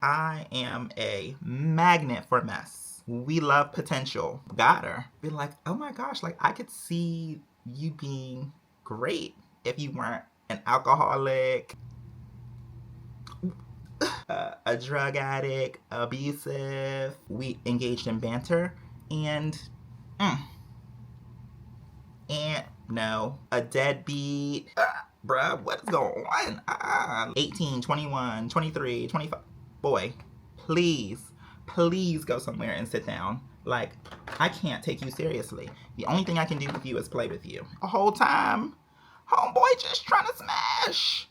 I am a magnet for mess. We love potential. Got her. Be like, oh my gosh, like I could see you being great if you weren't an alcoholic, a drug addict, abusive. We engaged in banter and, and no, a deadbeat. Bruh, what is going on? 18, 21, 23, 25. Boy, please go somewhere and sit down. Like, I can't take you seriously. The only thing I can do with you is play with you. The whole time, homeboy just trying to smash.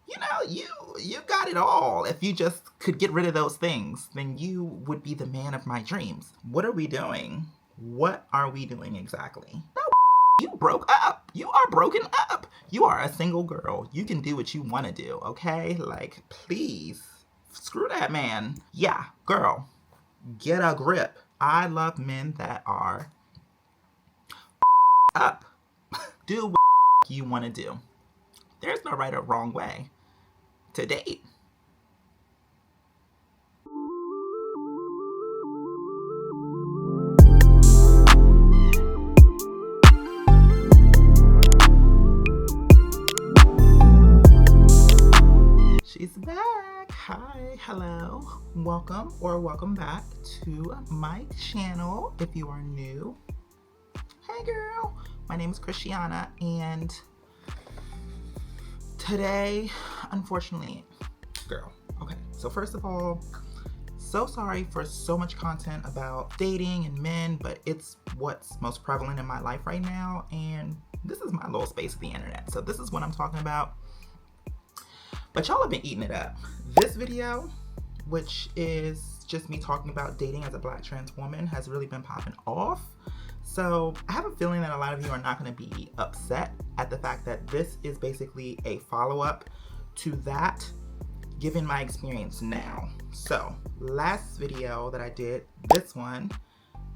You know, you got it all. If you just could get rid of those things, then you would be the man of my dreams. What are we doing? What are we doing exactly? You broke up. You are broken up. You are a single girl. You can do what you want to do, okay? Like, please. Screw that man. Yeah, girl. Get a grip. I love men that are up. Do what you want to do. There's no right or wrong way to date. She's back. Hi, hello, welcome or welcome back to my channel. If you are new, hey girl, my name is Christiana, and today, unfortunately, girl, okay, so first of all, so sorry for so much content about dating and men, but it's what's most prevalent in my life right now, and this is my little space of the internet, so this is what I'm talking about. But y'all have been eating it up. This video, which is just me talking about dating as a Black trans woman, has really been popping off. So I have a feeling that a lot of you are not going to be upset at the fact that this is basically a follow-up to that, given my experience now. So last video that I did, this one,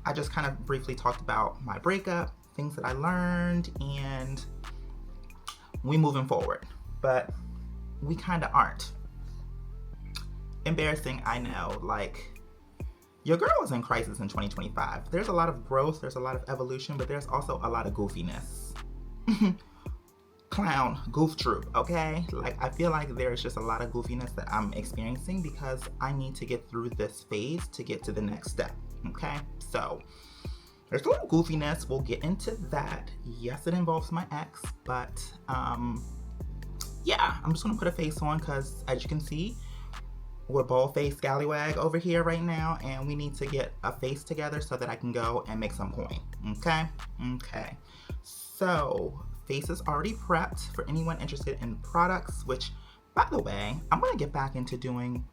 I just kind of briefly talked about my breakup, things that I learned, and we moving forward. But we kind of aren't. Embarrassing, I know. Like, your girl is in crisis in 2025. There's a lot of growth, there's a lot of evolution, but there's also a lot of goofiness. Clown, goof troop, okay? Like, I feel like there's just a lot of goofiness that I'm experiencing because I need to get through this phase to get to the next step, okay? So, there's a little goofiness. We'll get into that. Yes, it involves my ex, but, yeah, I'm just gonna put a face on because, as you can see, we're bald-faced scallywag over here right now, and we need to get a face together so that I can go and make some coin. Okay? Okay. So, face is already prepped for anyone interested in products, which, by the way, I'm gonna get back into doing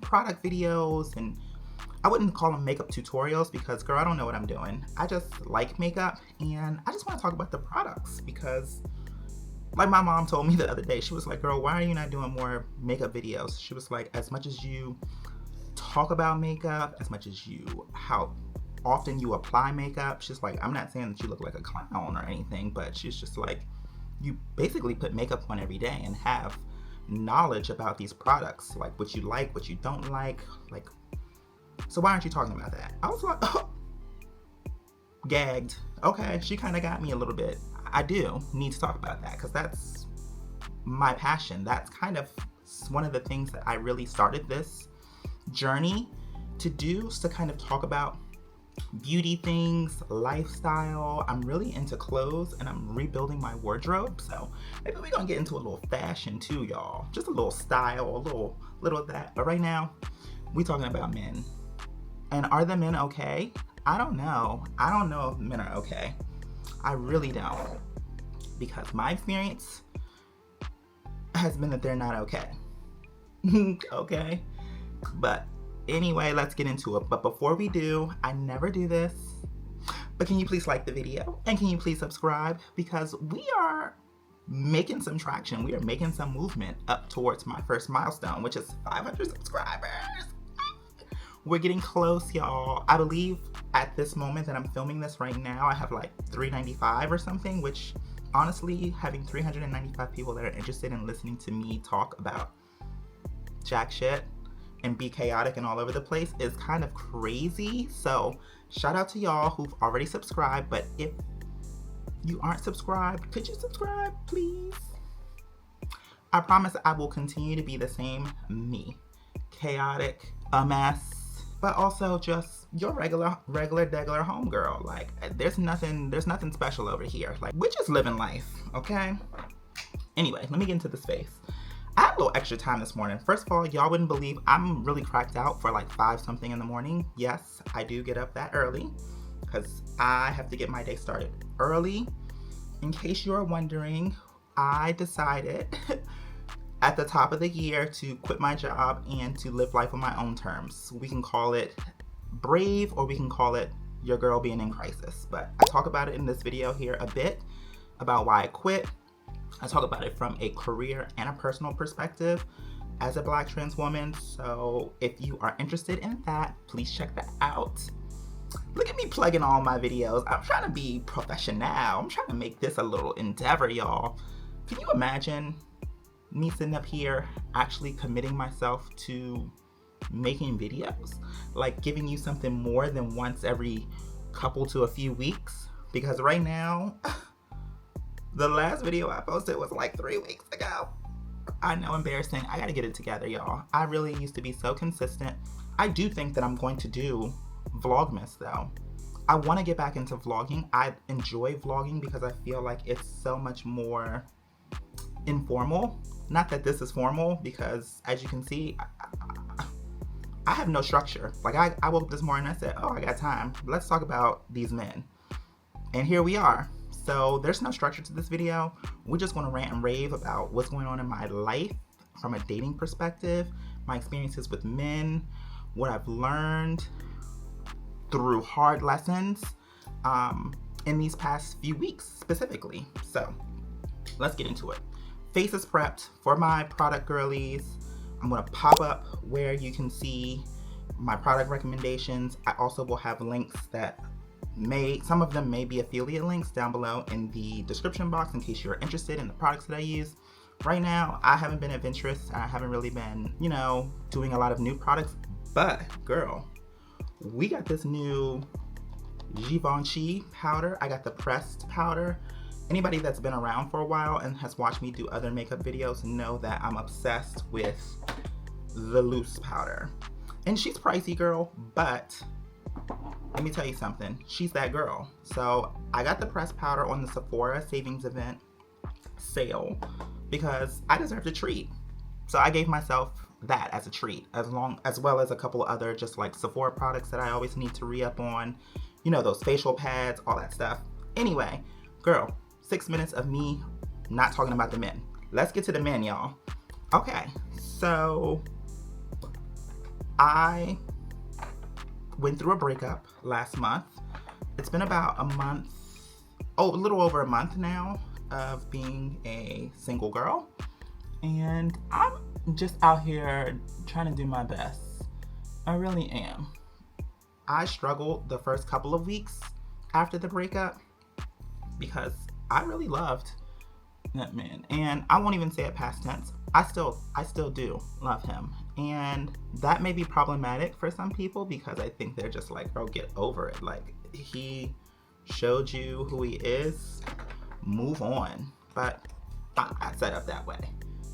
product videos, and I wouldn't call them makeup tutorials because, girl, I don't know what I'm doing. I just like makeup, and I just want to talk about the products because, like my mom told me the other day, she was like, girl, why are you not doing more makeup videos? She was like, as much as you talk about makeup, as much as how often you apply makeup, she's like, I'm not saying that you look like a clown or anything, but she's just like, you basically put makeup on every day and have knowledge about these products, like what you like, what you don't like, so why aren't you talking about that? I was like, oh, gagged. Okay, she kind of got me a little bit. I do need to talk about that because that's my passion. That's kind of one of the things that I really started this journey to do, is to kind of talk about beauty things, lifestyle. I'm really into clothes and I'm rebuilding my wardrobe. So maybe we're going to get into a little fashion too, y'all. Just a little style, a little of that. But right now, we're talking about men. And are the men okay? I don't know. I don't know if men are okay. I really don't, because my experience has been that they're not okay. Okay, but anyway, let's get into it. But before we do, I never do this, but can you please like the video and can you please subscribe, because we are making some traction. We are making some movement up towards my first milestone, which is 500 subscribers. We're getting close, y'all. I believe at this moment that I'm filming this right now, I have like 395 or something, which honestly, having 395 people that are interested in listening to me talk about jack shit and be chaotic and all over the place is kind of crazy. So shout out to y'all who've already subscribed, but if you aren't subscribed, could you subscribe, please? I promise I will continue to be the same me. Chaotic, a mess, but also just your regular degular homegirl. Like, there's nothing special over here. Like, we're just living life, okay? Anyway, let me get into the space. I had a little extra time this morning. First of all, y'all wouldn't believe I'm really cracked out for like 5 something in the morning. Yes, I do get up that early because I have to get my day started early. In case you're wondering, I decided at the top of the year to quit my job and to live life on my own terms. We can call it brave or we can call it your girl being in crisis. But I talk about it in this video here a bit about why I quit. I talk about it from a career and a personal perspective as a Black trans woman. So if you are interested in that, please check that out. Look at me plugging all my videos. I'm trying to be professional. I'm trying to make this a little endeavor, y'all. Can you imagine me sitting up here actually committing myself to making videos? Like giving you something more than once every couple to a few weeks? Because right now, the last video I posted was like 3 weeks ago. I know, embarrassing. I gotta get it together, y'all. I really used to be so consistent. I do think that I'm going to do Vlogmas though. I want to get back into vlogging. I enjoy vlogging because I feel like it's so much more informal. Not that this is formal, because as you can see, I have no structure. Like I woke up this morning and I said, oh, I got time. Let's talk about these men. And here we are. So there's no structure to this video. We're just going to rant and rave about what's going on in my life from a dating perspective, my experiences with men, what I've learned through hard lessons in these past few weeks specifically. So let's get into it. Face is prepped for my product girlies. I'm going to pop up where you can see my product recommendations. I also will have links that some of them may be affiliate links down below in the description box in case you're interested in the products that I use. Right now, I haven't been adventurous. I haven't really been, doing a lot of new products. But, girl, we got this new Givenchy powder. I got the pressed powder. Anybody that's been around for a while and has watched me do other makeup videos know that I'm obsessed with the loose powder. And she's pricey, girl, but let me tell you something. She's that girl. So I got the pressed powder on the Sephora Savings Event sale because I deserved a treat. So I gave myself that as a treat, as well as a couple other just like Sephora products that I always need to re-up on. Those facial pads, all that stuff. Anyway, girl, 6 minutes of me not talking about the men. Let's get to the men, y'all. Okay, so I went through a breakup last month. It's been about a little over a month now of being a single girl. And I'm just out here trying to do my best. I really am. I struggled the first couple of weeks after the breakup because I really loved that man. And I won't even say it past tense. I still do love him. And that may be problematic for some people because I think they're just like, bro, get over it. Like, he showed you who he is, move on. But I set up that way.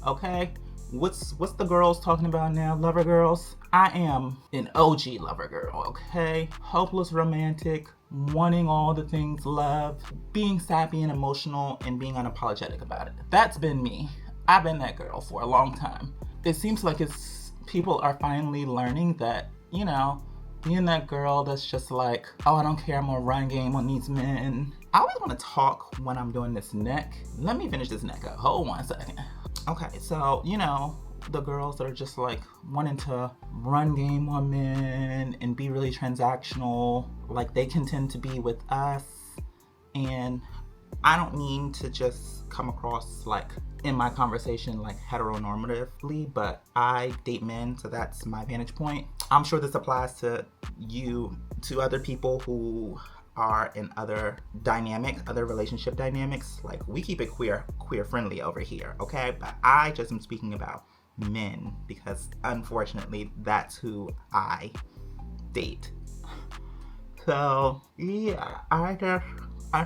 Okay? What's the girls talking about now? Lover girls? I am an OG lover girl, okay? Hopeless romantic, wanting all the things love, being sappy and emotional, and being unapologetic about it. That's been me. I've been that girl for a long time. It seems like people are finally learning that, being that girl that's just like, oh, I don't care, I'm gonna run game on these men. I always want to talk when I'm doing this neck. Let me finish this neck up. Hold on a second. Okay, so, the girls that are just like wanting to run game on men and be really transactional, like they can tend to be with us. And I don't mean to just come across like in my conversation like heteronormatively, but I date men, so that's my vantage point. I'm sure this applies to other people who are in other relationship dynamics. Like, we keep it queer friendly over here, okay? But I just am speaking about men, because unfortunately that's who I date. So yeah, I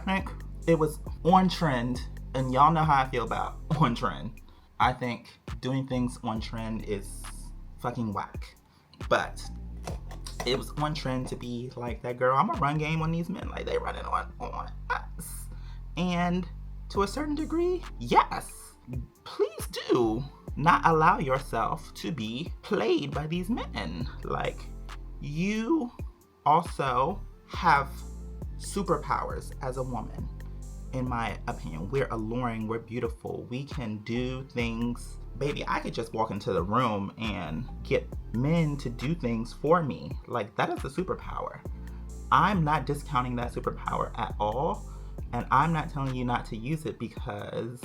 think it was on trend, and y'all know how I feel about on trend. I think doing things on trend is fucking whack. But it was on trend to be like, that girl, I'm gonna run game on these men, like they running on us. And to a certain degree, yes, please do not allow yourself to be played by these men. Like, you also have superpowers as a woman. In my opinion, we're alluring, we're beautiful, we can do things. Baby, I could just walk into the room and get men to do things for me. Like, that is a superpower. I'm not discounting that superpower at all, and I'm not telling you not to use it, because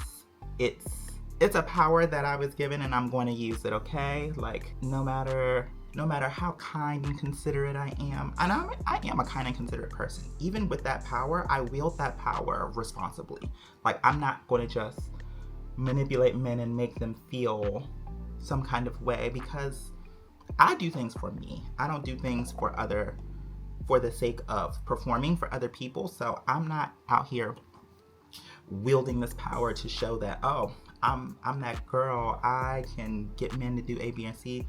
it's a power that I was given and I'm going to use it, okay? Like, no matter how kind and considerate I am, and I am a kind and considerate person. Even with that power, I wield that power responsibly. Like, I'm not going to just manipulate men and make them feel some kind of way, because I do things for me. I don't do things for the sake of performing for other people. So I'm not out here wielding this power to show that, oh, I'm that girl, I can get men to do A, B, and C.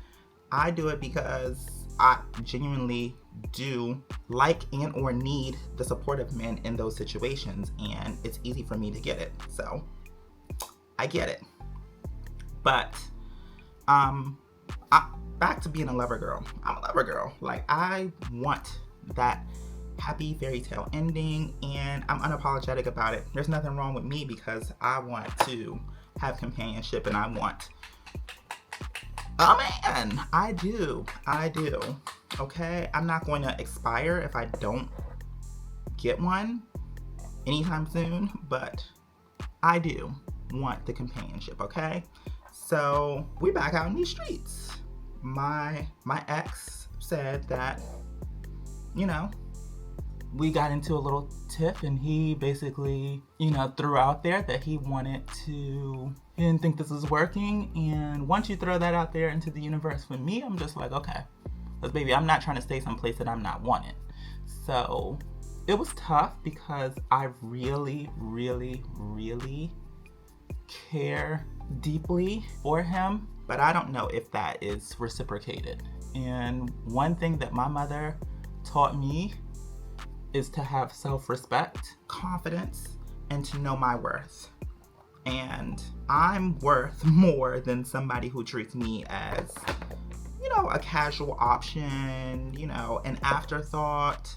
I do it because I genuinely do like and or need the support of men in those situations, and it's easy for me to get it. So I get it. But back to being a lover girl. I'm a lover girl. Like, I want that happy fairy tale ending, and I'm unapologetic about it. There's nothing wrong with me, because I want to have companionship, and I want a man. I do. Okay? I'm not going to expire if I don't get one anytime soon, but I do want the companionship, okay? So we back out in these streets. My ex said that, you know, we got into a little tiff, and he basically, you know, threw out there that he didn't think this was working. And once you throw that out there into the universe, for me, I'm just like, okay, because baby, I'm not trying to stay someplace that I'm not wanted. So it was tough, because I really, really, really care deeply for him, but I don't know if that is reciprocated. And one thing that my mother taught me is to have self-respect, confidence, and to know my worth. And I'm worth more than somebody who treats me as, you know, a casual option, you know, an afterthought.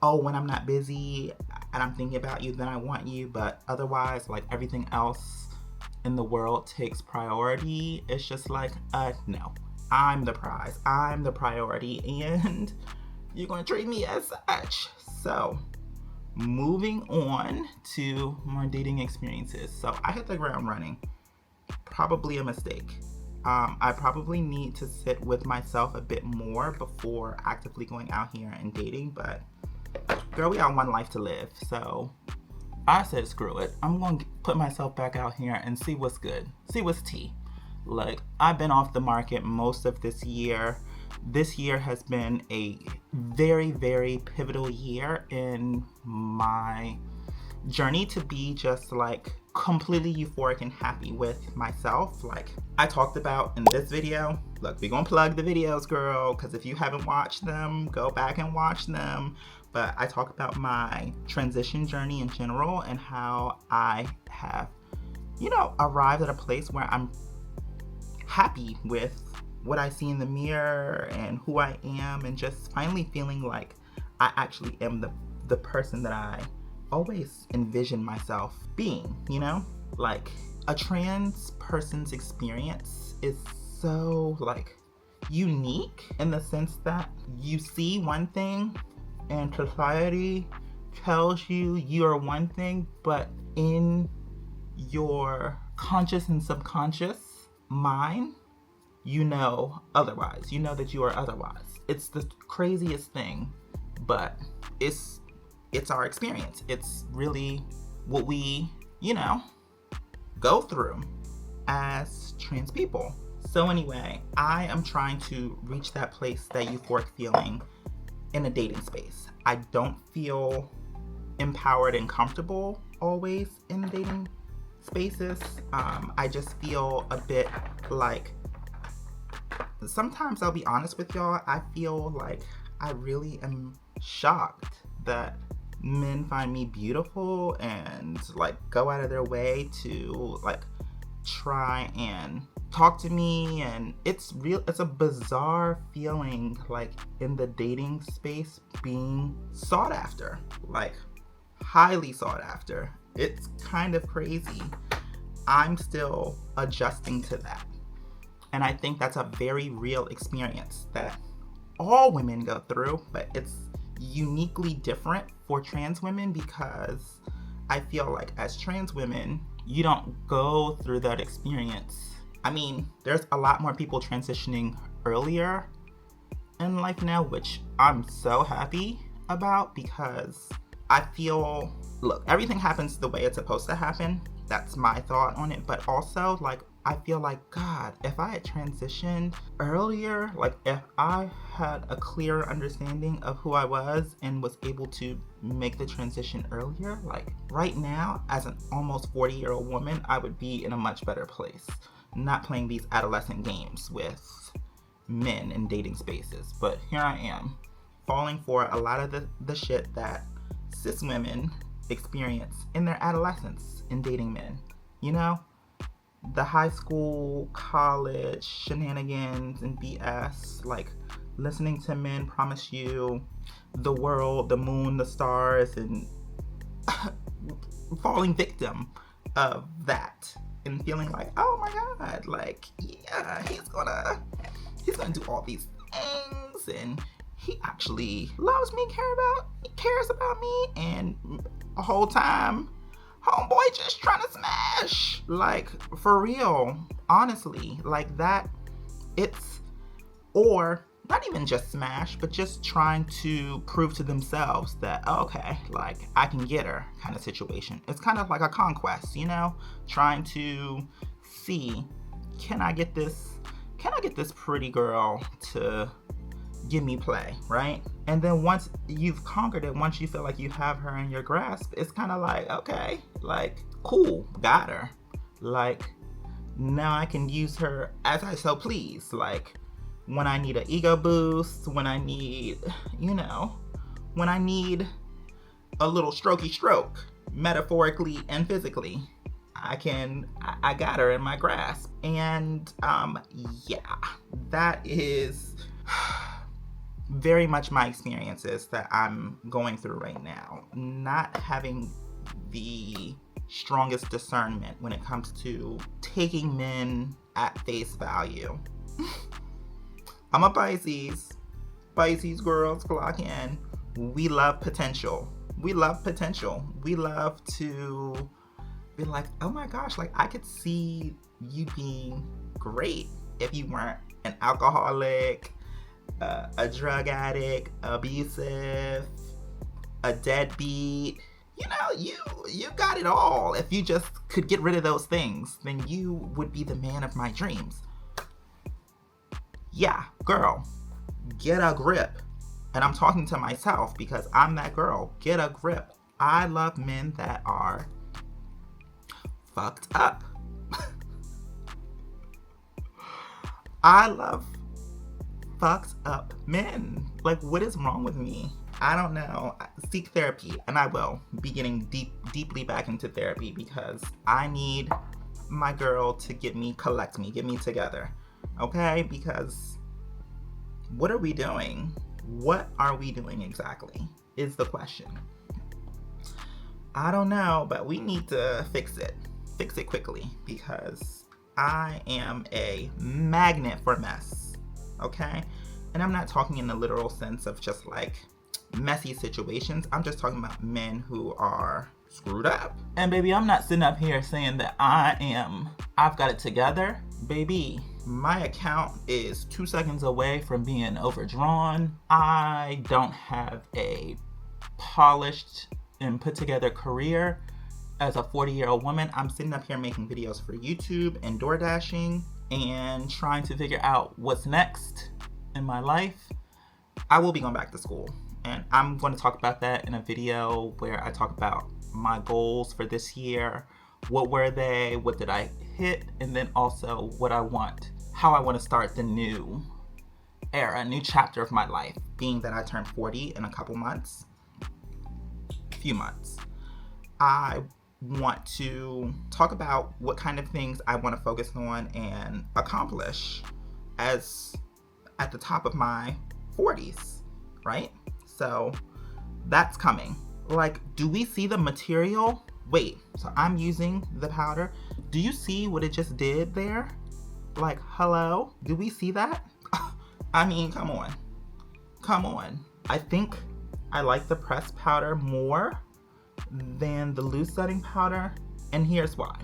Oh, when I'm not busy and I'm thinking about you, then I want you, but otherwise, like, everything else in the world takes priority. It's just like, no, I'm the prize, I'm the priority, and you're gonna treat me as such. So moving on to more dating experiences. So I hit the ground running. Probably a mistake. I probably need to sit with myself a bit more before actively going out here and dating, but girl, we got one life to live. So I said, screw it. I'm going to put myself back out here and see what's good. See what's tea. Like, I've been off the market most of this year. This year has been a very, very pivotal year in my journey to be just like completely euphoric and happy with myself. Like I talked about in this video. Look, we're gonna plug the videos, girl, because if you haven't watched them, go back and watch them. But I talk about my transition journey in general and how I have, you know, arrived at a place where I'm happy with what I see in the mirror and who I am, and just finally feeling like I actually am the person that I always envisioned myself being, you know? Like, a trans person's experience is so, like, unique in the sense that you see one thing and society tells you you're one thing, but in your conscious and subconscious mind, you know otherwise. You know that you are otherwise. It's the craziest thing, but it's our experience. It's really what we, you know, go through as trans people. So anyway, I am trying to reach that place, that euphoric feeling in a dating space. I don't feel empowered and comfortable always in dating spaces. I just feel a bit like, sometimes I'll be honest with y'all, I feel like I really am shocked that men find me beautiful and like go out of their way to like try and talk to me. And it's a bizarre feeling, like in the dating space, being sought after, like highly sought after. It's kind of crazy. I'm still adjusting to that, and I think that's a very real experience that all women go through, but it's uniquely different for trans women, because I feel like as trans women, you don't go through that experience. I mean, there's a lot more people transitioning earlier in life now, which I'm so happy about, because I feel, look, everything happens the way it's supposed to happen. That's my thought on it. But also, like, I feel like, God, if I had transitioned earlier, like if I had a clearer understanding of who I was and was able to make the transition earlier, like right now, as an almost 40-year-old woman, I would be in a much better place, not playing these adolescent games with men in dating spaces. But here I am, falling for a lot of the shit that cis women experience in their adolescence in dating men. You know? The high school, college shenanigans and BS, like listening to men promise you the world, the moon, the stars, and falling victim of that and feeling like, oh my God, like, yeah, he's gonna do all these things, and he actually loves me, cares about me, and the whole time, homeboy just trying to smash. Like, for real, honestly, like that. It's, or not even just smash, but just trying to prove to themselves that, oh, okay, like I can get her kind of situation. It's kind of like a conquest, you know, trying to see, can I get this pretty girl to give me play, right? And then once you've conquered it, once you feel like you have her in your grasp, it's kind of like, okay, like, cool, got her. Like, now I can use her as I so please. Like, when I need an ego boost, when I need, when I need a little strokey stroke, metaphorically and physically, I got her in my grasp. And, yeah, that is very much my experiences that I'm going through right now. Not having the strongest discernment when it comes to taking men at face value. I'm a Pisces. Pisces girls, clock in. We love potential. We love to be like, oh my gosh, like I could see you being great if you weren't an alcoholic, a drug addict, abusive, a deadbeat. You got it all. If you just could get rid of those things, then you would be the man of my dreams. Yeah, girl, get a grip. And I'm talking to myself because I'm that girl. Get a grip. I love men that are fucked up. I love fucked up men. Like, what is wrong with me? I don't know. Seek therapy, and I will be getting deeply back into therapy, because I need my girl to get me together. Okay? Because what are we doing? What are we doing exactly is the question. I don't know, but we need to fix it. Fix it quickly, because I am a magnet for mess. Okay? And I'm not talking in the literal sense of just like messy situations. I'm just talking about men who are screwed up. And baby, I'm not sitting up here saying that I've got it together. Baby, my account is 2 seconds away from being overdrawn. I don't have a polished and put together career as a 40-year-old woman. I'm sitting up here making videos for YouTube and door dashing. and trying to figure out what's next in my life, I will be going back to school. And I'm going to talk about that in a video where I talk about my goals for this year. What were they? What did I hit? And then also what I want, how I want to start the new era, a new chapter of my life, being that I turn 40 in a few months. I want to talk about what kind of things I want to focus on and accomplish as at the top of my 40s, right? So that's coming. Like, do we see the material? Wait, so I'm using the powder. Do you see what it just did there? Like, hello? Do we see that? I mean, come on. I think I like the pressed powder more than the loose setting powder, and here's why.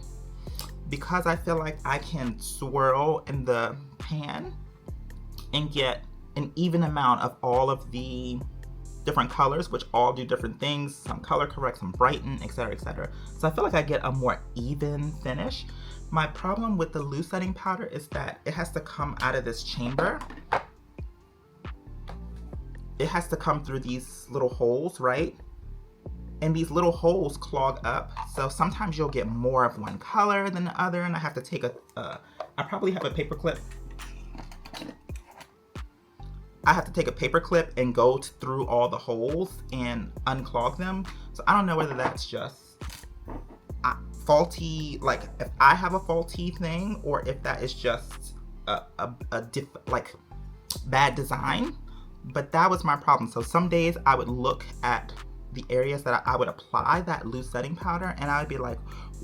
Because I feel like I can swirl in the pan and get an even amount of all of the different colors, which all do different things. Some color correct, some brighten, etc., etc. So I feel like I get a more even finish. My problem with the loose setting powder is that it has to come out of this chamber. It has to come through these little holes, right? And these little holes clog up. So sometimes you'll get more of one color than the other, and I have to take I probably have a paper clip. I have to take a paper clip and go through all the holes and unclog them. So I don't know whether that's just faulty, like if I have a faulty thing, or if that is just like bad design. But that was my problem. So some days I would look at the areas that I would apply that loose setting powder, and I would be like,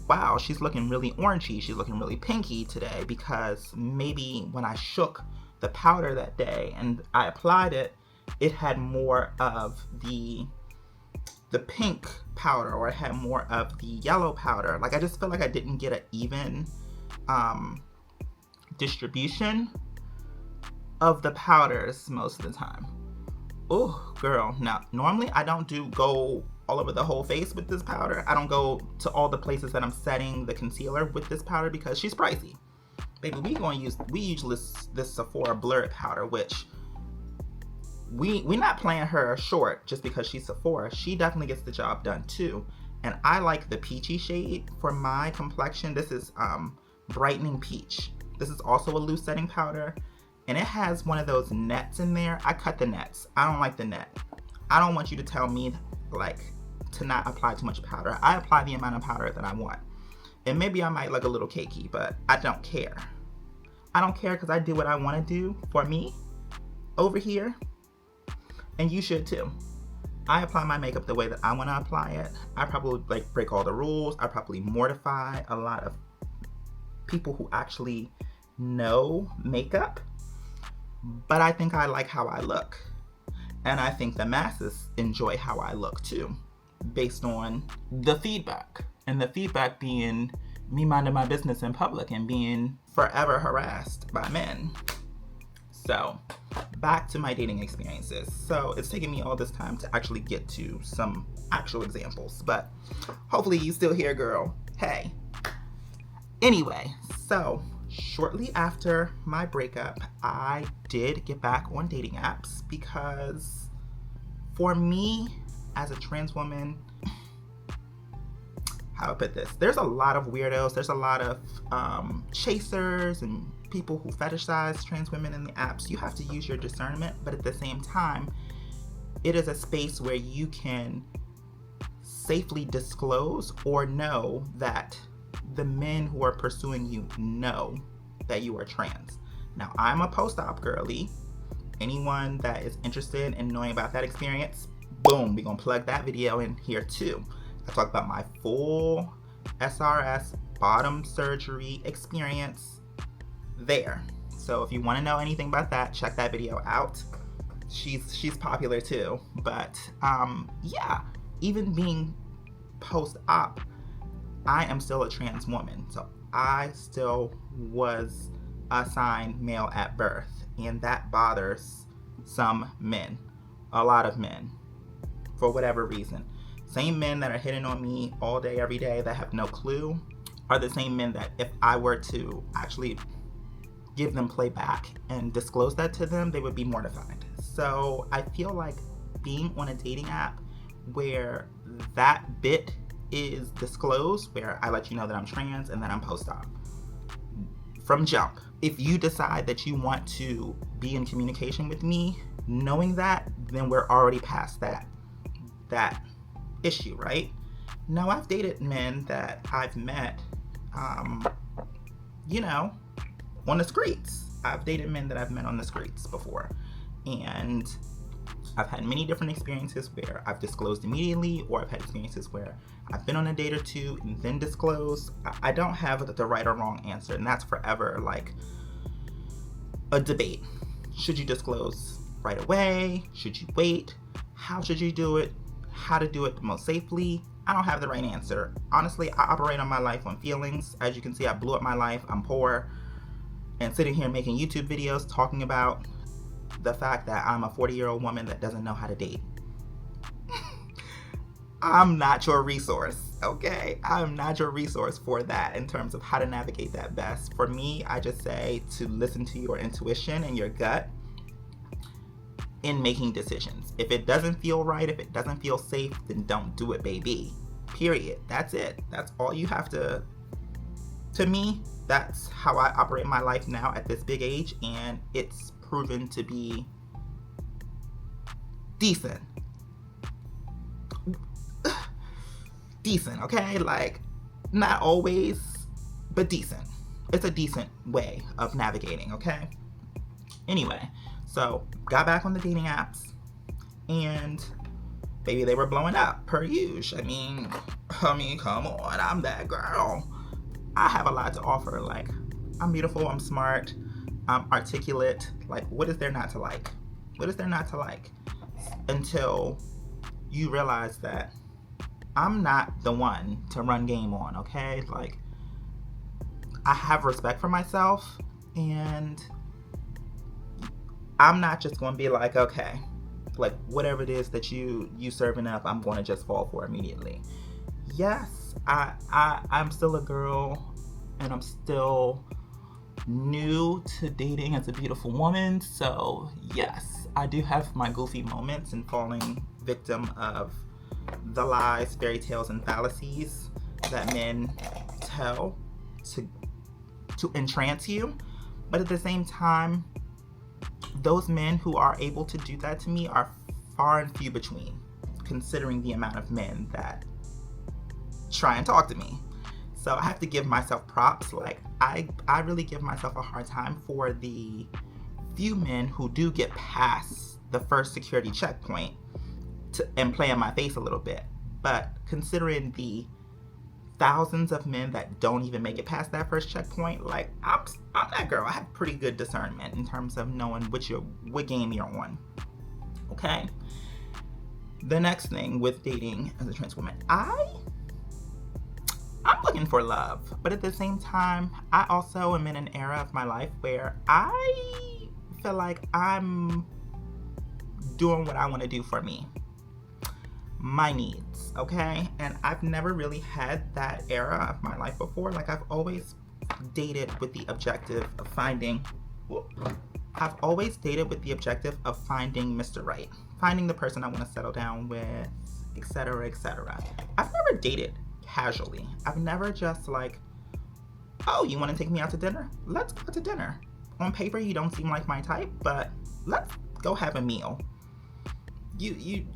wow, she's looking really orangey, she's looking really pinky today, because maybe when I shook the powder that day and I applied it, it had more of the pink powder, or it had more of the yellow powder. Like, I just feel like I didn't get an even distribution of the powders most of the time. Oh, girl. Now, normally I don't go all over the whole face with this powder. I don't go to all the places that I'm setting the concealer with this powder because she's pricey. Baby, we usually this Sephora Blur It powder, which we not playing her short just because she's Sephora. She definitely gets the job done too. And I like the peachy shade for my complexion. This is brightening peach. This is also a loose setting powder. And it has one of those nets in there. I cut the nets. I don't like the net. I don't want you to tell me like to not apply too much powder. I apply the amount of powder that I want. And maybe I might look a little cakey, but I don't care. I don't care because I do what I want to do for me over here. And you should too. I apply my makeup the way that I want to apply it. I probably like break all the rules. I probably mortify a lot of people who actually know makeup. But I think I like how I look. And I think the masses enjoy how I look too, based on the feedback. And the feedback being me minding my business in public and being forever harassed by men. So, back to my dating experiences. So, it's taken me all this time to actually get to some actual examples. But hopefully you still here, girl. Hey. Anyway, so shortly after my breakup, I did get back on dating apps because for me, as a trans woman, how do I put this? There's a lot of weirdos. There's a lot of chasers and people who fetishize trans women in the apps. You have to use your discernment, but at the same time, it is a space where you can safely disclose or know that the men who are pursuing you know that you are trans. Now, I'm a post-op girly. Anyone that is interested in knowing about that experience, boom, we're gonna plug that video in here too. I talk about my full SRS bottom surgery experience there. So if you want to know anything about that, check that video out. She's popular too. But yeah, even being post-op, I am still a trans woman. So I still was assigned male at birth, and that bothers some men, a lot of men, for whatever reason. Same men that are hitting on me all day, every day, that have no clue, are the same men that if I were to actually give them playback and disclose that to them, they would be mortified. So I feel like being on a dating app where that bit is disclosed, where I let you know that I'm trans and that I'm post-op from jump. If you decide that you want to be in communication with me, knowing that, then we're already past that issue, right? Now, I've dated men that I've met, on the streets. I've dated men that I've met on the streets before. And I've had many different experiences where I've disclosed immediately, or I've had experiences where I've been on a date or two and then disclosed. I don't have the right or wrong answer, and that's forever like a debate. Should you disclose right away? Should you wait? How should you do it? How to do it the most safely? I don't have the right answer. Honestly, I operate on my life on feelings. As you can see, I blew up my life. I'm poor. And sitting here making YouTube videos talking about the fact that I'm a 40-year-old woman that doesn't know how to date. I'm not your resource, okay? I'm not your resource for that in terms of how to navigate that best. For me, I just say to listen to your intuition and your gut in making decisions. If it doesn't feel right, if it doesn't feel safe, then don't do it, baby. Period. That's it. That's all you have to me, that's how I operate my life now at this big age, and it's proven to be decent. Decent, okay? Like, not always, but decent. It's a decent way of navigating, okay? Anyway, so got back on the dating apps, and baby, they were blowing up per usual. I mean, come on, I'm that girl. I have a lot to offer. Like, I'm beautiful, I'm smart, I'm articulate. Like, what is there not to like? What is there not to like? Until you realize that I'm not the one to run game on, okay? Like, I have respect for myself, and I'm not just going to be like, okay, like, whatever it is that you serving up, I'm going to just fall for immediately. Yes, I'm still a girl, and I'm still new to dating as a beautiful woman. So yes, I do have my goofy moments and falling victim of the lies, fairy tales, and fallacies that men tell to entrance you. But at the same time, those men who are able to do that to me are far and few between, considering the amount of men that try and talk to me. So I have to give myself props. Like, I really give myself a hard time for the few men who do get past the first security checkpoint and play in my face a little bit. But considering the thousands of men that don't even make it past that first checkpoint, like, I'm that girl. I have pretty good discernment in terms of knowing what game you're on. Okay? The next thing with dating as a trans woman, I'm looking for love, but at the same time, I also am in an era of my life where I feel like I'm doing what I want to do for me, my needs, okay? And I've never really had that era of my life before. Like, I've always dated with the objective of finding Mr. Right, finding the person I want to settle down with, etc., etc. I've never dated casually. I've never just like, oh, you want to take me out to dinner? Let's go out to dinner. On paper, you don't seem like my type, but let's go have a meal.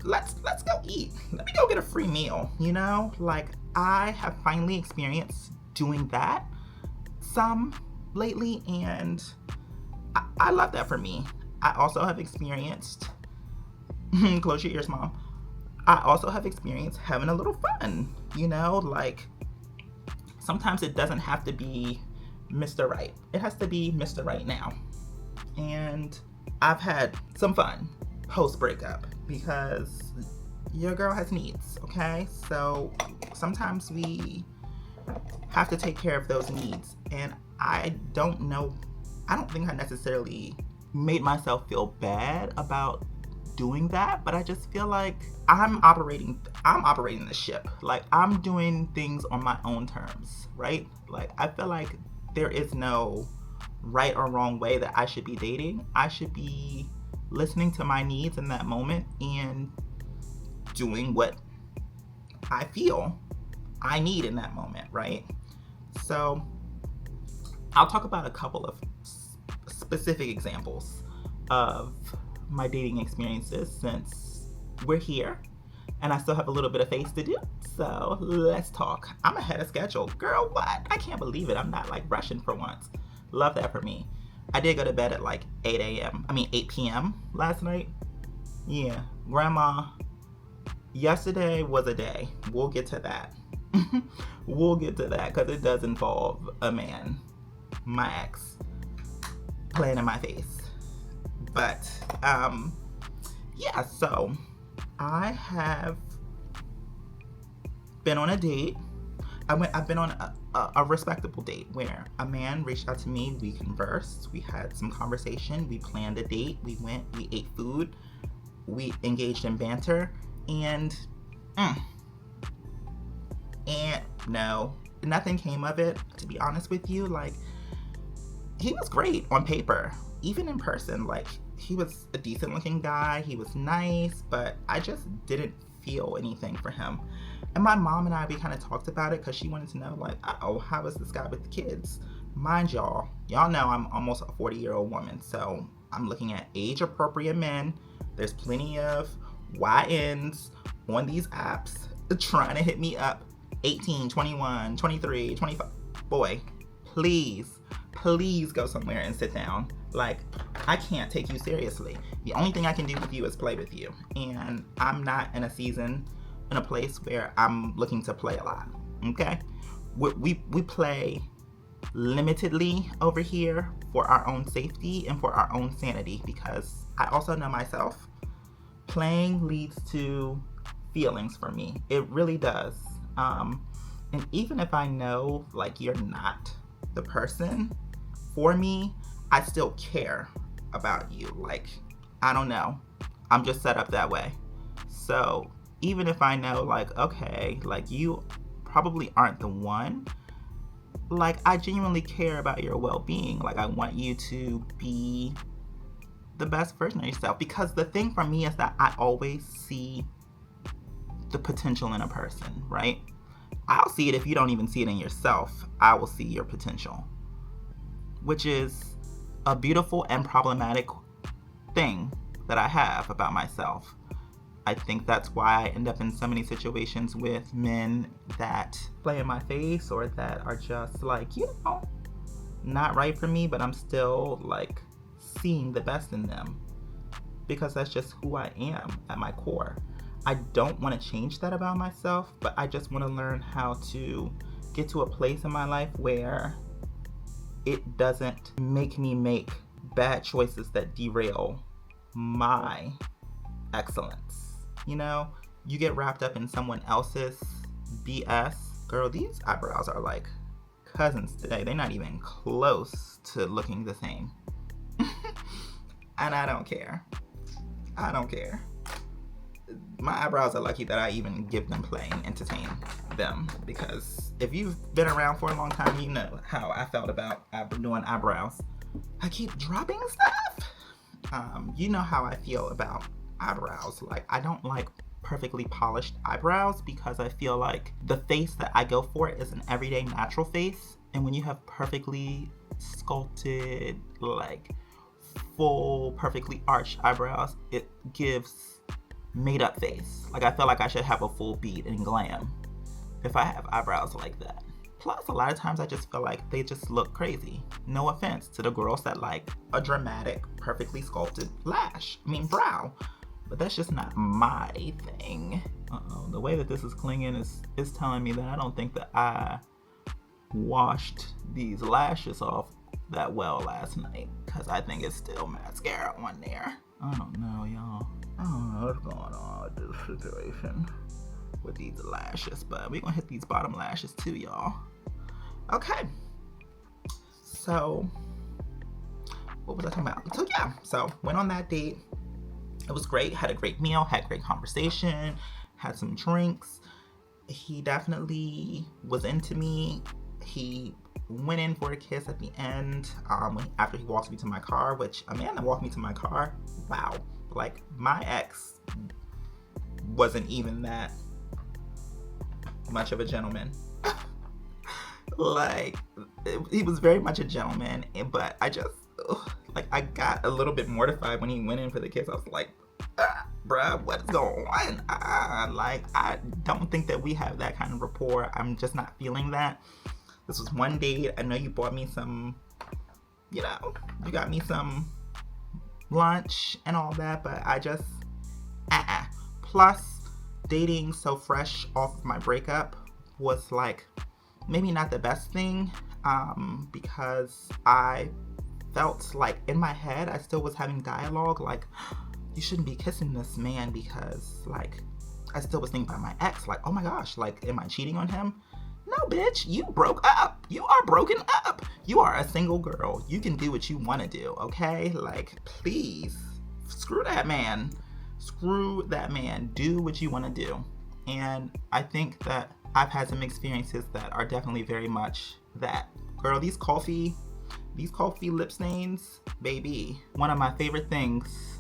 Let's go eat. Let me go get a free meal, you know? Like, I have finally experienced doing that some lately, and I love that for me. I also have experienced, close your ears, Mom. I also have experienced having a little fun, you know? Like, sometimes it doesn't have to be Mr. Right. It has to be Mr. Right now. And I've had some fun post-breakup because your girl has needs, okay? So sometimes we have to take care of those needs. And I don't think I necessarily made myself feel bad about doing that, but I just feel like I'm operating the ship. Like, I'm doing things on my own terms, right? Like, I feel like there is no right or wrong way that I should be dating. I should be listening to my needs in that moment and doing what I feel I need in that moment, right? So I'll talk about a couple of specific examples of my dating experiences since we're here and I still have a little bit of face to do. So let's talk. I'm ahead of schedule. Girl, what? I can't believe it. I'm not like rushing for once. Love that for me. I did go to bed at like 8 p.m. last night. Yeah, grandma, yesterday was a day. We'll get to that. We'll get to that because it does involve a man, my ex, playing in my face. But yeah, so I have been on a date. I've been on a respectable date where a man reached out to me. We conversed. We had some conversation. We planned a date. We went. We ate food. We engaged in banter. And no, nothing came of it. To be honest with you, like, he was great on paper, even in person. Like, he was a decent looking guy. He was nice, but I just didn't feel anything for him. And my mom and I, we kind of talked about it because she wanted to know, like, how is this guy with the kids? Mind y'all know I'm almost a 40-year-old woman, so I'm looking at age-appropriate men. There's plenty of YNs on these apps trying to hit me up. 18, 21, 23, 25. Boy, please go somewhere and sit down. Like, I can't take you seriously. The only thing I can do with you is play with you. And I'm not in a place where I'm looking to play a lot, okay? We play limitedly over here for our own safety and for our own sanity, because I also know myself. Playing leads to feelings for me. It really does. And even if I know, like, you're not the person for me, I still care about you. Like, I don't know. I'm just set up that way. So even if I know, like, okay, like, you probably aren't the one, like, I genuinely care about your well-being. Like, I want you to be the best version of yourself, because the thing for me is that I always see the potential in a person, right? I'll see it if you don't even see it in yourself. I will see your potential, which is a beautiful and problematic thing that I have about myself. I think that's why I end up in so many situations with men that play in my face or that are just like, you know, not right for me, but I'm still like seeing the best in them, because that's just who I am at my core. I don't want to change that about myself, but I just want to learn how to get to a place in my life where it doesn't make me make bad choices that derail my excellence. You know, you get wrapped up in someone else's BS. Girl, these eyebrows are like cousins today. They're not even close to looking the same. And I don't care. My eyebrows are lucky that I even give them play and entertain them, because if you've been around for a long time, you know how I felt about doing eyebrows. I keep dropping stuff. You know how I feel about eyebrows. Like, I don't like perfectly polished eyebrows, because I feel like the face that I go for is an everyday natural face, and when you have perfectly sculpted, like, full, perfectly arched eyebrows, it gives made up face. Like, I feel like I should have a full beat and glam if I have eyebrows like that. Plus, a lot of times I just feel like they just look crazy. No offense to the girls that like a dramatic, perfectly sculpted brow. But that's just not my thing. The way that this is clinging is telling me that I don't think that I washed these lashes off that well last night, because I think it's still mascara on there. I don't know, y'all. I don't know what's going on with this situation with these lashes, but we're gonna hit these bottom lashes too, y'all. Okay. So, what was I talking about? So yeah, so went on that date. It was great. Had a great meal, had great conversation, had some drinks. He definitely was into me. He went in for a kiss at the end after he walked me to my car, which a man that walked me to my car, wow. Like, my ex wasn't even that much of a gentleman. Like, he was very much a gentleman, but I just, I got a little bit mortified when he went in for the kiss. I was like, bruh, what's going on? I don't think that we have that kind of rapport. I'm just not feeling that. This was one date. I know you bought me some, you got me some lunch and all that, but I just, Plus, dating so fresh off of my breakup was like, maybe not the best thing, because I felt like in my head, I still was having dialogue, like, you shouldn't be kissing this man, because like, I still was thinking about my ex, like, oh my gosh, like, am I cheating on him? No, bitch, you broke up. You are broken up. You are a single girl. You can do what you want to do, okay? Like, please, screw that man. Screw that man. Do what you want to do. And I think that I've had some experiences that are definitely very much that. Girl, these coffee lip stains, baby. One of my favorite things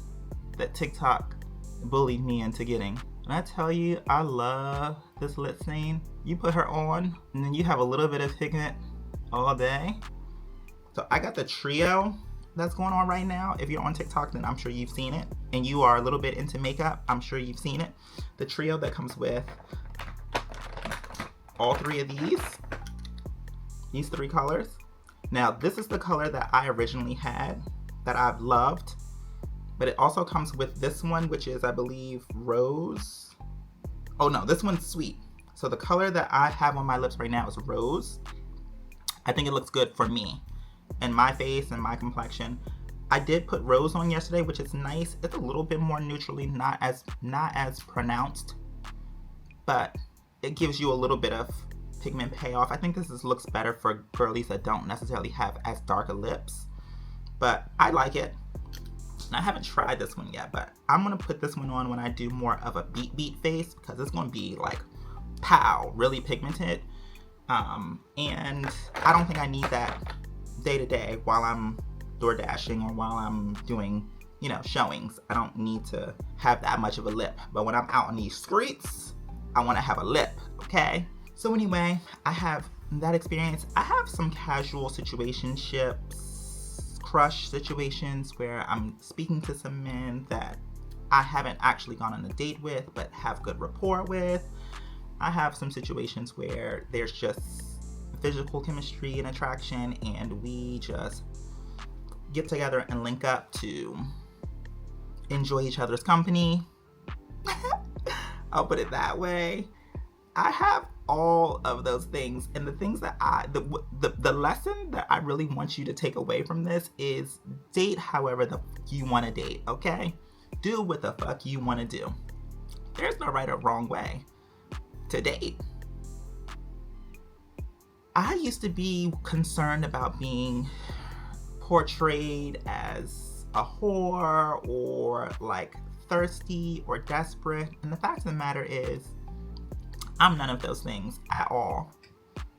that TikTok bullied me into getting. And I tell you, I love this lip stain. You put her on, and then you have a little bit of pigment all day. So I got the trio that's going on right now. If you're on TikTok, then I'm sure you've seen it. And you are a little bit into makeup, I'm sure you've seen it. The trio that comes with all three of these three colors. Now, this is the color that I originally had, that I've loved. But it also comes with this one, which is, I believe, rose. Oh no, this one's sweet. So the color that I have on my lips right now is rose. I think it looks good for me and my face and my complexion. I did put rose on yesterday, which is nice. It's a little bit more neutrally, not as pronounced, but it gives you a little bit of pigment payoff. I think this looks better for girlies that don't necessarily have as dark a lips, but I like it. And I haven't tried this one yet, but I'm gonna put this one on when I do more of a beat face, because it's gonna be like, pow, really pigmented. And I don't think I need that day to day while I'm door dashing or while I'm doing, showings. I don't need to have that much of a lip. But when I'm out on these streets, I want to have a lip, okay? So anyway, I have that experience. I have some casual situationships, crush situations where I'm speaking to some men that I haven't actually gone on a date with, but have good rapport with. I have some situations where there's just physical chemistry and attraction, and we just get together and link up to enjoy each other's company. I'll put it that way. I have all of those things, and the things that the lesson that I really want you to take away from this is date however the you want to date, okay? Do what the fuck you want to do. There's no right or wrong way to date. I used to be concerned about being portrayed as a whore or like thirsty or desperate, and the fact of the matter is I'm none of those things at all.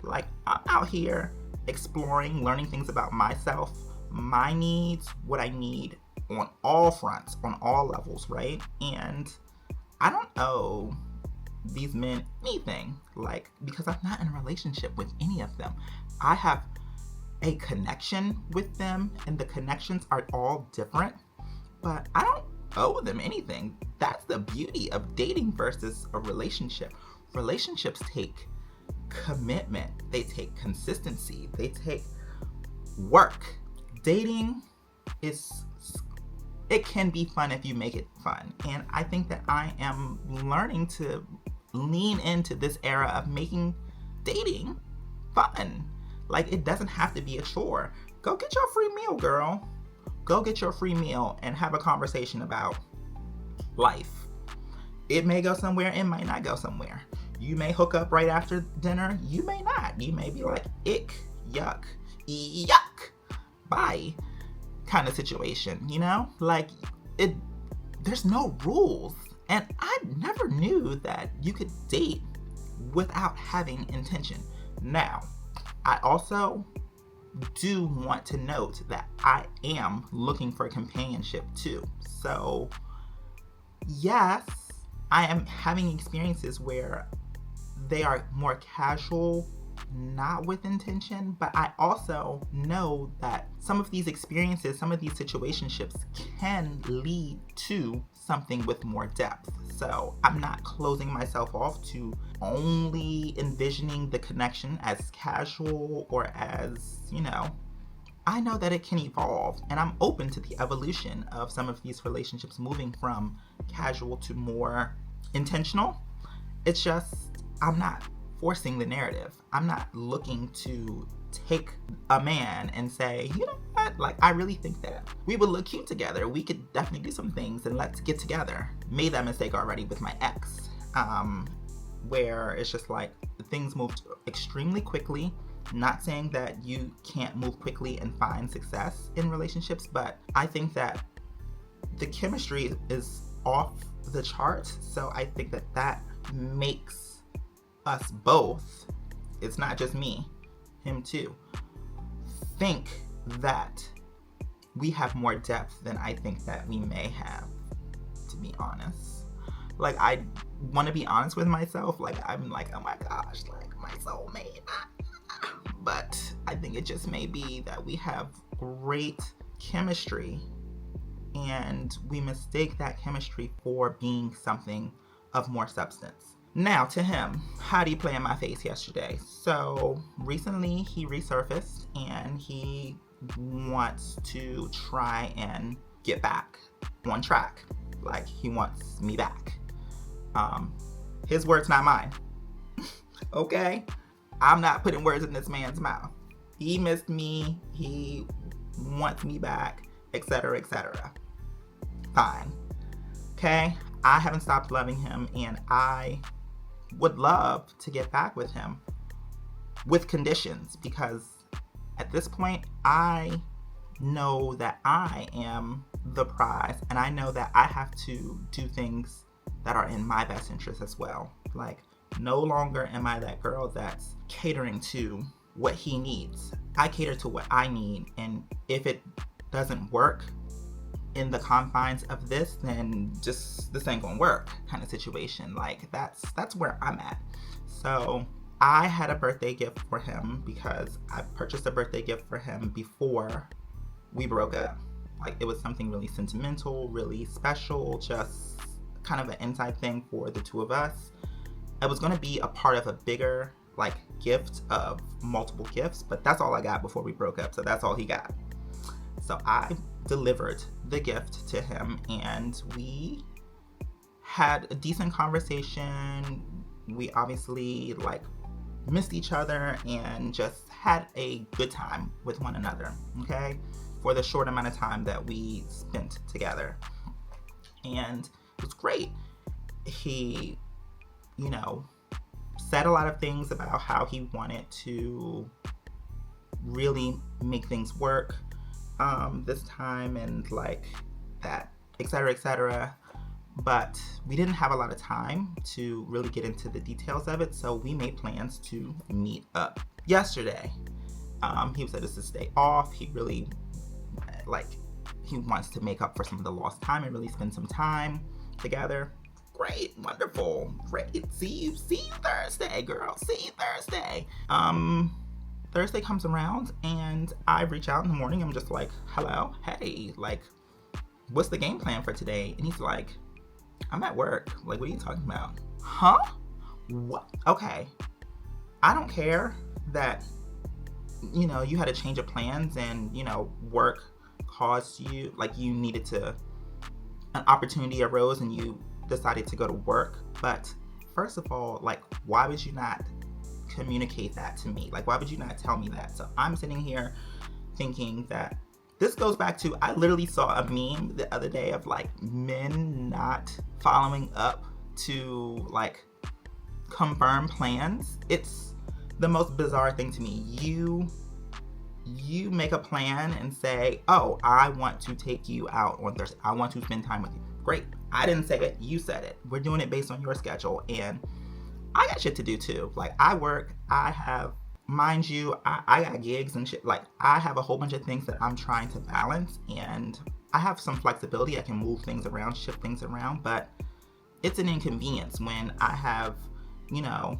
Like, I'm out here exploring, learning things about myself, my needs, what I need on all fronts, on all levels, right? And I don't owe these men anything, like, because I'm not in a relationship with any of them. I have a connection with them, and the connections are all different, but I don't owe them anything. That's the beauty of dating versus a relationship. Relationships take commitment, they take consistency, they take work. Dating it can be fun if you make it fun. And I think that I am learning to lean into this era of making dating fun. Like, it doesn't have to be a chore. Go get your free meal, girl. Go get your free meal and have a conversation about life. It may go somewhere, it might not go somewhere. You may hook up right after dinner, you may not. You may be like, ick, yuck, bye, kind of situation, Like, there's no rules. And I never knew that you could date without having intention. Now, I also do want to note that I am looking for companionship too. So, yes, I am having experiences where they are more casual, not with intention, but I also know that some of these experiences, some of these situationships can lead to something with more depth. So I'm not closing myself off to only envisioning the connection as casual or as, I know that it can evolve, and I'm open to the evolution of some of these relationships moving from casual to more intentional. It's just, I'm not forcing the narrative. I'm not looking to take a man and say, you know what, like, I really think that we would look cute together. We could definitely do some things and let's get together. Made that mistake already with my ex, where it's just like things moved extremely quickly. Not saying that you can't move quickly and find success in relationships, but I think that the chemistry is off the charts. So I think that that makes us both, it's not just me, him too, think that we have more depth than I think that we may have, to be honest. Like, I want to be honest with myself. Like, I'm like, oh my gosh, like, my soulmate. But I think it just may be that we have great chemistry and we mistake that chemistry for being something of more substance. Now, to him, how do you play in my face yesterday? So recently he resurfaced and he wants to try and get back on track. Like, he wants me back. His words, not mine. Okay? I'm not putting words in this man's mouth. He missed me. He wants me back, etc., etc. Fine. Okay? I haven't stopped loving him, and I would love to get back with him with conditions, because at this point, I know that I am the prize, and I know that I have to do things that are in my best interest as well. Like, no longer am I that girl that's catering to what he needs. I cater to what I need, and if it doesn't work in the confines of this, then just this ain't gonna work kind of situation. Like, that's where I'm at. So I had a birthday gift for him because I purchased a birthday gift for him before we broke up. Like, it was something really sentimental, really special, just kind of an inside thing for the two of us. It was going to be a part of a bigger, like, gift of multiple gifts, but that's all I got before we broke up, so that's all he got. So I delivered the gift to him, and we had a decent conversation. We obviously, like, missed each other and just had a good time with one another, okay? For the short amount of time that we spent together. And it was great. He, said a lot of things about how he wanted to really make things work this time, and like that, etc., etc. But we didn't have a lot of time to really get into the details of it, so we made plans to meet up yesterday. He said it's his day off. He really, he wants to make up for some of the lost time and really spend some time together. Great, wonderful, great. See you Thursday, girl. See you Thursday. Thursday comes around and I reach out in the morning. I'm just like, hello, hey, like, what's the game plan for today? And he's like, I'm at work. Like, what are you talking about? Huh? What? Okay. I don't care that, you had a change of plans and, work caused you, like, you needed to, an opportunity arose and you decided to go to work. But first of all, like, why would you not communicate that to me? Like, why would you not tell me that? So I'm sitting here thinking that this goes back to, I literally saw a meme the other day of, like, men not following up to, like, confirm plans. It's the most bizarre thing to me. You make a plan and say, oh, I want to take you out on Thursday. I want to spend time with you. Great. I didn't say it. You said it. We're doing it based on your schedule. And I got shit to do too. Like, I work. I have mind you, I got gigs and shit. Like, I have a whole bunch of things that I'm trying to balance, and I have some flexibility. I can move things around, shift things around, but it's an inconvenience when I have, you know,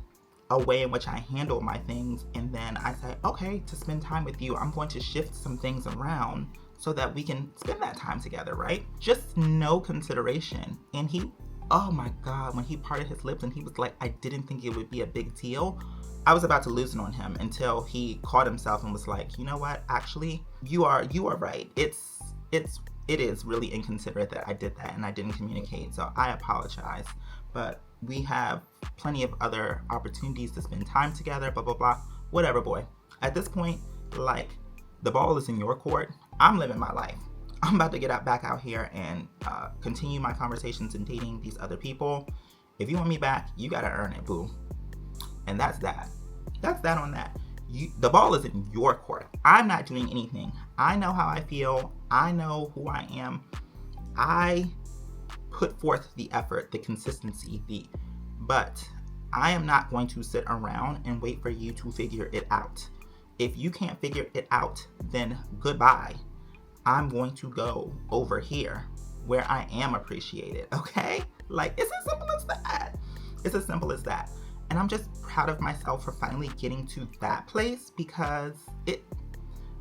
a way in which I handle my things, and then I say, okay, to spend time with you, I'm going to shift some things around so that we can spend that time together, right? Just no consideration. And he, oh my God, when he parted his lips and he was like, I didn't think it would be a big deal, I was about to loosen on him until he caught himself and was like, you know what? Actually, you are right. It is really inconsiderate that I did that and I didn't communicate. So I apologize. But we have plenty of other opportunities to spend time together, blah, blah, blah. Whatever, boy. At this point, like, the ball is in your court. I'm living my life. I'm about to get back out here and continue my conversations and dating these other people. If you want me back, you gotta earn it, boo. And that's that. That's that on that. The ball is in your court. I'm not doing anything. I know how I feel. I know who I am. I put forth the effort, the consistency, but I am not going to sit around and wait for you to figure it out. If you can't figure it out, then goodbye. I'm going to go over here where I am appreciated, okay? Like, it's as simple as that. It's as simple as that. And I'm just proud of myself for finally getting to that place, because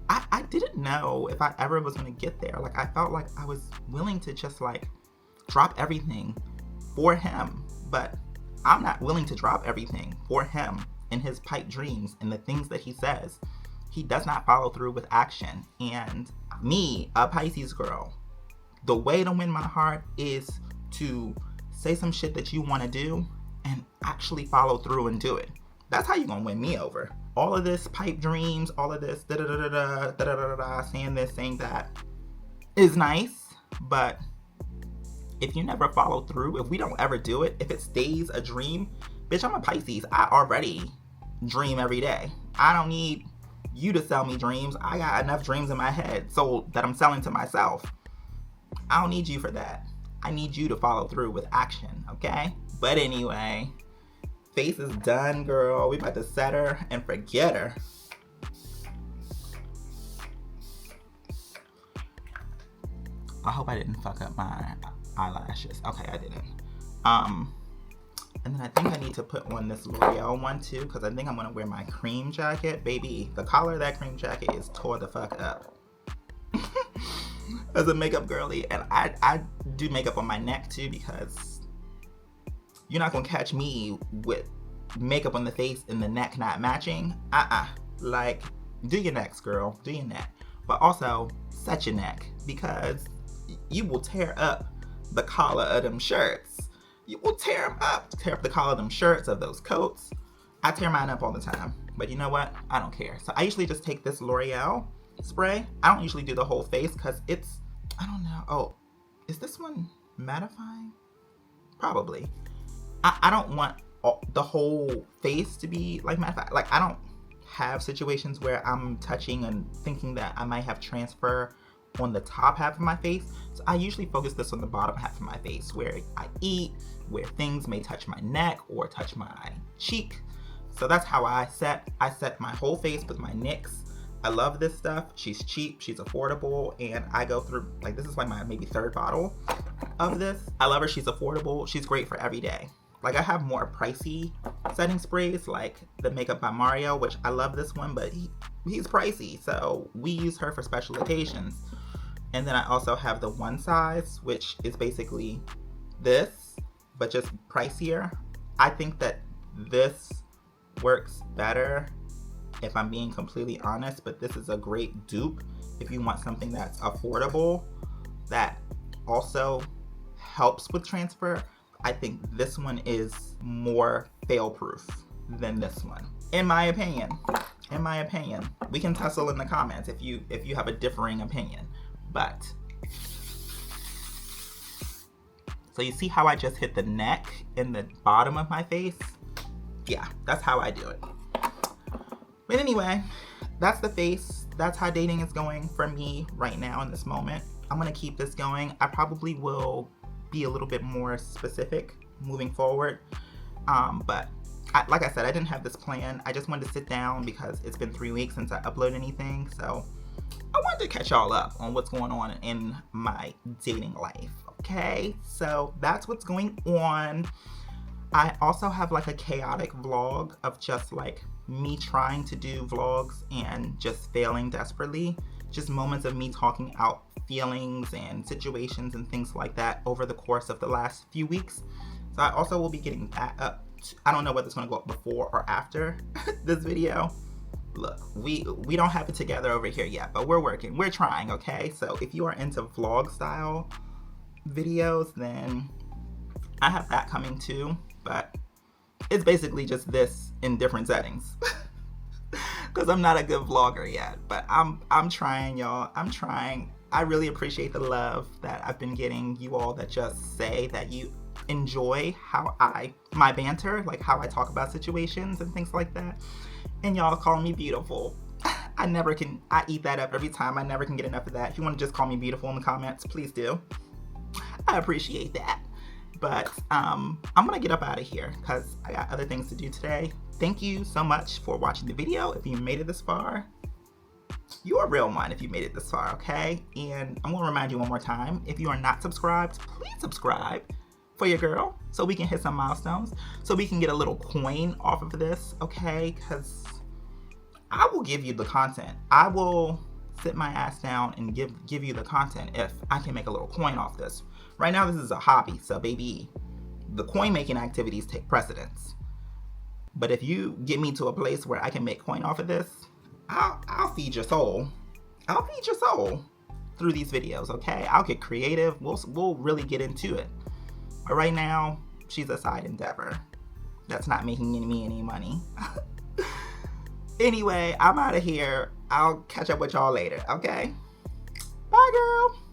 I didn't know if I ever was going to get there. Like, I felt like I was willing to just like drop everything for him, but I'm not willing to drop everything for him and his pipe dreams and the things that he says. He does not follow through with action. And me, a Pisces girl, the way to win my heart is to say some shit that you want to do and actually follow through and do it. That's how you're gonna win me over. All of this pipe dreams, all of this saying this, saying that is nice, but if you never follow through, if we don't ever do it, if it stays a dream, bitch, I'm a Pisces. I already dream every day. I don't need you to sell me dreams. I got enough dreams in my head so that I'm selling to myself. I don't need you for that. I need you to follow through with action, okay? But anyway, face is done, girl. We about to set her and forget her. I hope I didn't fuck up my eyelashes. Okay, I didn't. And then I think I need to put on this L'Oreal one too, because I think I'm gonna wear my cream jacket. Baby, the collar of that cream jacket is tore the fuck up. As a makeup girly, and I do makeup on my neck too, because you're not gonna catch me with makeup on the face and the neck not matching. Like, do your necks, girl, do your neck, but also set your neck, because you will tear up the collar of them shirts. You will tear them up. Tear up the collar of them shirts, of those coats. I tear mine up all the time, but you know what? I don't care. So I usually just take this L'Oreal spray. I don't usually do the whole face because it's, I don't know. Oh, is this one mattifying? Probably. I don't want the whole face to be like mattifying. Like, I don't have situations where I'm touching and thinking that I might have transfer on the top half of my face. So I usually focus this on the bottom half of my face, where I eat, where things may touch my neck or touch my cheek. So that's how I set my whole face with my NYX. I love this stuff. She's cheap, she's affordable, and I go through, like, this is like my maybe third bottle of this. I love her, she's affordable, she's great for every day. Like, I have more pricey setting sprays, like the Makeup by Mario, which I love this one, but he's pricey, so we use her for special occasions. And then I also have the one size, which is basically this, but just pricier. I think that this works better, if I'm being completely honest, but this is a great dupe if you want something that's affordable, that also helps with transfer. I think this one is more fail-proof than this one, in my opinion. In my opinion. We can tussle in the comments if you have a differing opinion. But so you see how I just hit the neck and the bottom of my face? Yeah, that's how I do it. But anyway, that's the face. That's how dating is going for me right now in this moment. I'm gonna keep this going. I probably will be a little bit more specific moving forward. But like I said, I didn't have this plan. I just wanted to sit down because it's been 3 weeks since I uploaded anything. So I wanted to catch y'all up on what's going on in my dating life. Okay, so that's what's going on. I also have like a chaotic vlog of just like me trying to do vlogs and just failing desperately. Just moments of me talking out feelings and situations and things like that over the course of the last few weeks. So I also will be getting that up. I don't know whether it's going to go up before or after this video. Look, we don't have it together over here yet, but we're working. We're trying, okay? So if you are into vlog style videos, then I have that coming too. But it's basically just this in different settings. Because I'm not a good vlogger yet. But I'm trying, y'all. I'm trying. I really appreciate the love that I've been getting. You all that just say that you enjoy my banter, like how I talk about situations and things like that. And y'all call me beautiful. I eat that up every time. I never can get enough of that. If you want to just call me beautiful in the comments, please do. I appreciate that. But I'm gonna get up out of here because I got other things to do today. Thank you so much for watching the video. If you made it this far, you're a real one if you made it this far, okay? And I'm gonna remind you one more time, if you are not subscribed, please subscribe for your girl so we can hit some milestones, so we can get a little coin off of this, okay? Because I will give you the content. I will sit my ass down and give you the content if I can make a little coin off this. Right now, this is a hobby, so baby, the coin making activities take precedence. But if you get me to a place where I can make coin off of this, I'll feed your soul. I'll feed your soul through these videos, okay? I'll get creative. We'll really get into it. But right now, she's a side endeavor that's not making me any money. Anyway, I'm out of here. I'll catch up with y'all later, okay? Bye, girl.